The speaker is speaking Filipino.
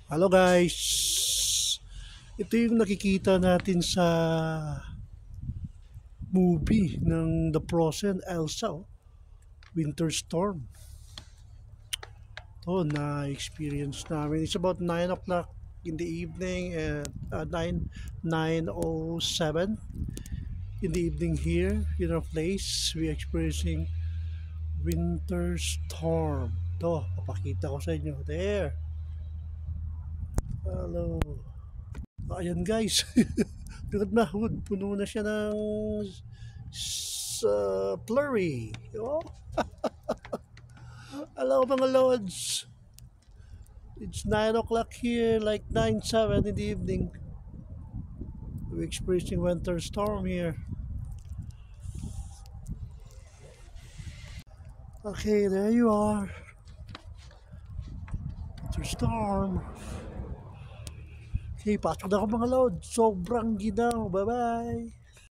Hello guys! Ito yung nakikita natin sa movie ng The Frozen Elsa, Winter Storm. Ito na-experience namin. It's about 9 o'clock in the evening at 9:07 in the evening here in our place. We experiencing Winter Storm. Ito, papakita ko sa inyo. There! Hello! Ayan guys! Likod na, puno na siya ng flurry. Oh, hello mga lords. It's 9 o'clock here, like 9:07 in the evening. We're experiencing winter storm here. Okay, there you are. Winter storm. Okay, pasok na ako mga lords. Sobrang ginaw. Bye-bye.